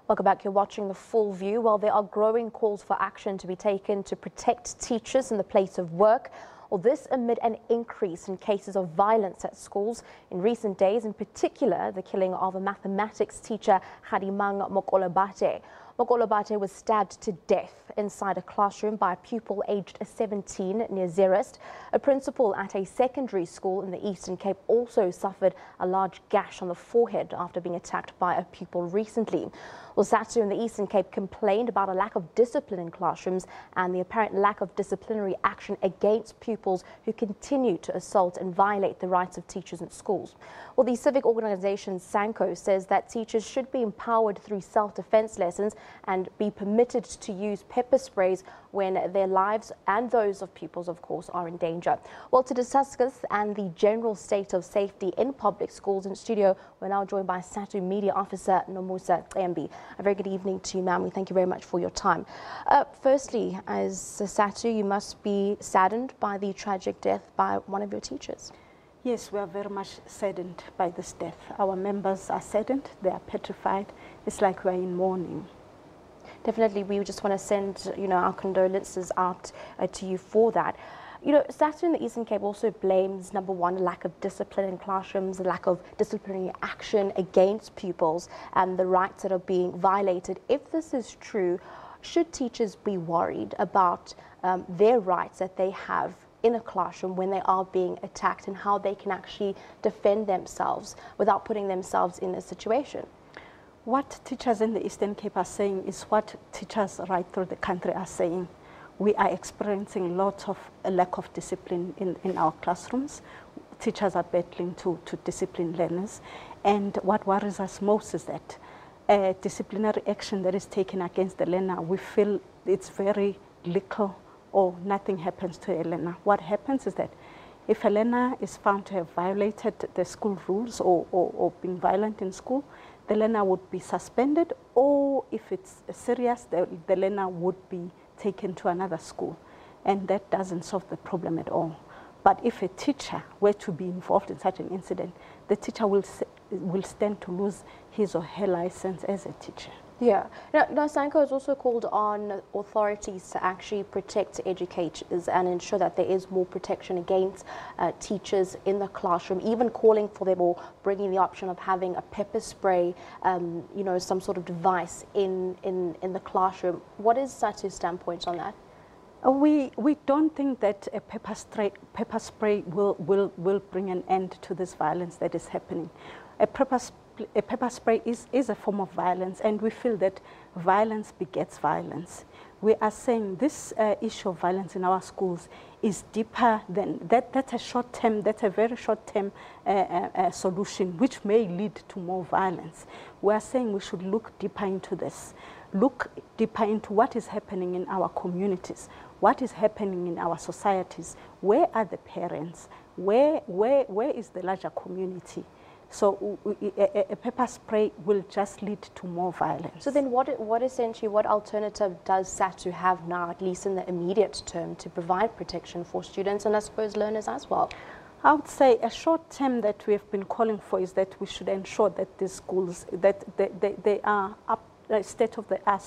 Welcome back. You're watching The Full View. Well, there are growing calls for action to be taken to protect teachers in the place of work. Well, this amid an increase in cases of violence at schools in recent days, in particular the killing of a mathematics teacher, Gadimang Mokolobate. Mokolobate was stabbed to death inside a classroom by a pupil aged 17 near Zeerust. A principal at a secondary school in the Eastern Cape also suffered a large gash on the forehead after being attacked by a pupil recently. Well, Sadtu in the Eastern Cape complained about a lack of discipline in classrooms and the apparent lack of disciplinary action against pupils who continue to assault and violate the rights of teachers in schools. Well, the civic organization SANCO says that teachers should be empowered through self-defense lessons and be permitted to use pepper sprays when their lives and those of pupils, of course, are in danger. Well, to discuss this and the general state of safety in public schools, in studio, we're now joined by Sadtu Media Officer Nomusa Cembi. A very good evening to you, ma'am. We thank you very much for your time. Firstly, as Sadtu, you must be saddened by the tragic death by one of your teachers. Yes, we are very much saddened by this death. Our members are saddened, they are petrified. It's like we're in mourning. Definitely, we just want to send, our condolences out to you for that. Sadtu in the Eastern Cape also blames, number one, a lack of discipline in classrooms, a lack of disciplinary action against pupils and the rights that are being violated. If this is true, should teachers be worried about their rights that they have in a classroom when they are being attacked and how they can actually defend themselves without putting themselves in a situation? What teachers in the Eastern Cape are saying is what teachers right through the country are saying. We are experiencing lots of a lack of discipline in our classrooms. Teachers are battling to discipline learners. And what worries us most is that disciplinary action that is taken against the learner, we feel it's very little or nothing happens to a learner. What happens is that if a learner is found to have violated the school rules or being violent in school, the learner would be suspended, or if it's serious, the learner would be taken to another school. And that doesn't solve the problem at all. But if a teacher were to be involved in such an incident, the teacher will stand to lose his or her license as a teacher. Yeah. Now, SANCO has also called on authorities to actually protect educators and ensure that there is more protection against teachers in the classroom, even calling for them or bringing the option of having a pepper spray, some sort of device in the classroom. What is Sadtu's standpoint on that? We don't think that a pepper spray will bring an end to this violence that is happening. A pepper spray is a form of violence, and we feel that violence begets violence. We are saying this issue of violence in our schools is deeper than that. That's a very short-term solution, which may lead to more violence. We are saying we should look deeper into this, look deeper into what is happening in our communities, what is happening in our societies. Where are the parents? Where is the larger community? So a pepper spray will just lead to more violence. So then what alternative does Sadtu have now, at least in the immediate term, to provide protection for students and I suppose learners as well? I would say a short term that we have been calling for is that we should ensure that these schools, that they are up state-of-the-art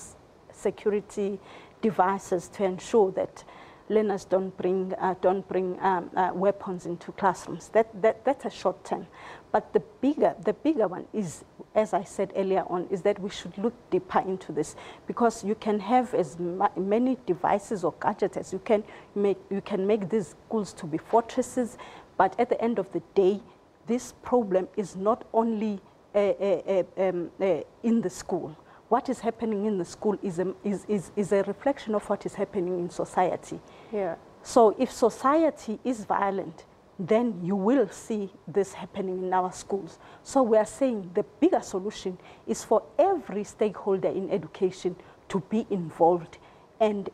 security devices to ensure that learners don't bring weapons into classrooms. That's a short term. But the bigger one is, as I said earlier on, is that we should look deeper into this, because you can have as many devices or gadgets as you can make these schools to be fortresses, but at the end of the day, this problem is not only in the school. What is happening in the school is a reflection of what is happening in society. Yeah. So if society is violent, then you will see this happening in our schools. So we are saying the bigger solution is for every stakeholder in education to be involved and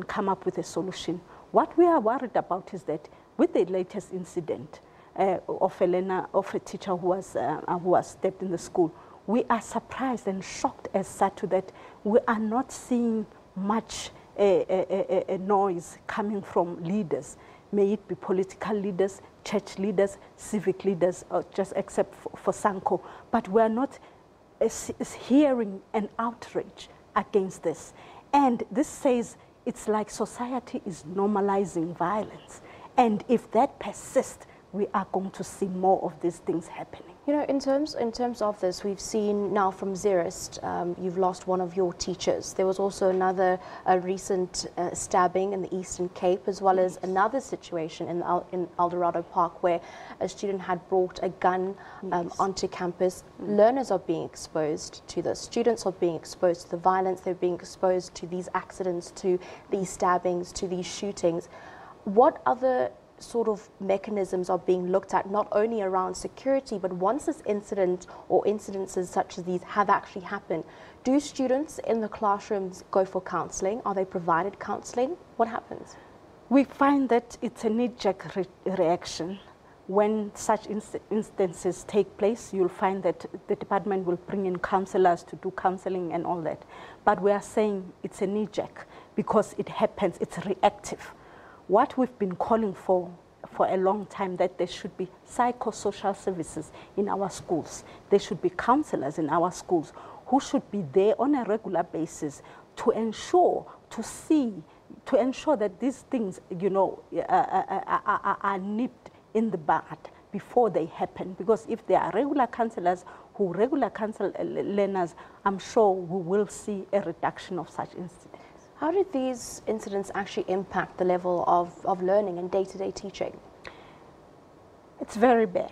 come up with a solution. What we are worried about is that with the latest incident of a teacher who was stabbed in the school, we are surprised and shocked as Sadtu that we are not seeing much noise coming from leaders, may it be political leaders, church leaders, civic leaders, or just except for SANCO. But we are not is hearing an outrage against this. And this says it's like society is normalizing violence. And if that persists, we are going to see more of these things happening. You know, in terms of this, we've seen now from Zeerust, you've lost one of your teachers. There was also another recent stabbing in the Eastern Cape, as well as another situation in Eldorado Park where a student had brought a gun onto campus. Learners are being exposed to this. Students are being exposed to the violence. They're being exposed to these accidents, to these stabbings, to these shootings. What other sort of mechanisms are being looked at, not only around security, but once this incident or incidences such as these have actually happened, do students in the classrooms go for counselling? Are they provided counselling? What happens? We find that it's a knee-jerk reaction. When such instances take place, you'll find that the department will bring in counsellors to do counselling and all that. But we are saying it's a knee-jerk because it happens, it's reactive. What we've been calling for a long time, that there should be psychosocial services in our schools. There should be counselors in our schools who should be there on a regular basis to ensure, to ensure that these things, you know, are nipped in the bud before they happen. Because if there are regular counselors who regular counsel learners, I'm sure we will see a reduction of such incidents. How did these incidents actually impact the level of learning and day-to-day teaching? It's very bad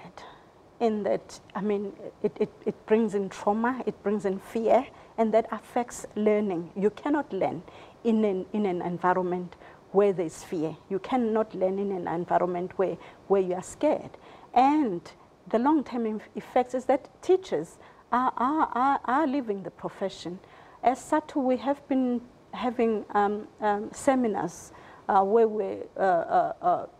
in that, I mean, it brings in trauma, it brings in fear, and that affects learning. You cannot learn in an environment where there's fear. You cannot learn in an environment where you are scared. And the long-term effects is that teachers are leaving the profession. As Sadtu, we have been having seminars where we're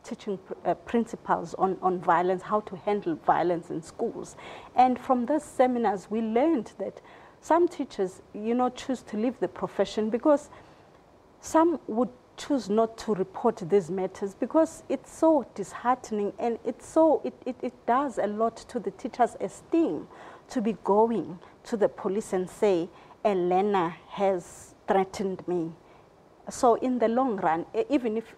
teaching principals on violence, how to handle violence in schools. And from those seminars, we learned that some teachers, you know, choose to leave the profession because some would choose not to report these matters because it's so disheartening, and it does a lot to the teacher's esteem to be going to the police and say, a learner has threatened me. So in the long run, even if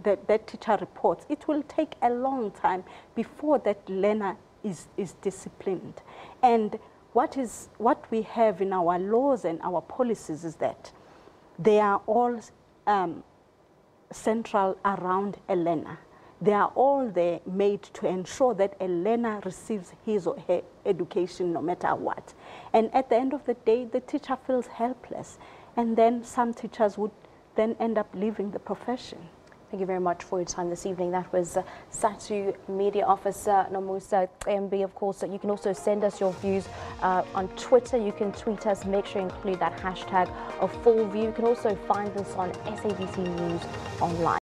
that teacher reports, it will take a long time before that learner is disciplined. And what we have in our laws and our policies is that they are all central around a learner. They are all there made to ensure that a learner receives his or her education no matter what. And at the end of the day, the teacher feels helpless. And then some teachers would then end up leaving the profession. Thank you very much for your time this evening. That was Sadtu Media Officer Nomusa MB. Of course, you can also send us your views on Twitter. You can tweet us. Make sure you include that hashtag of full view. You can also find this on SABC News online.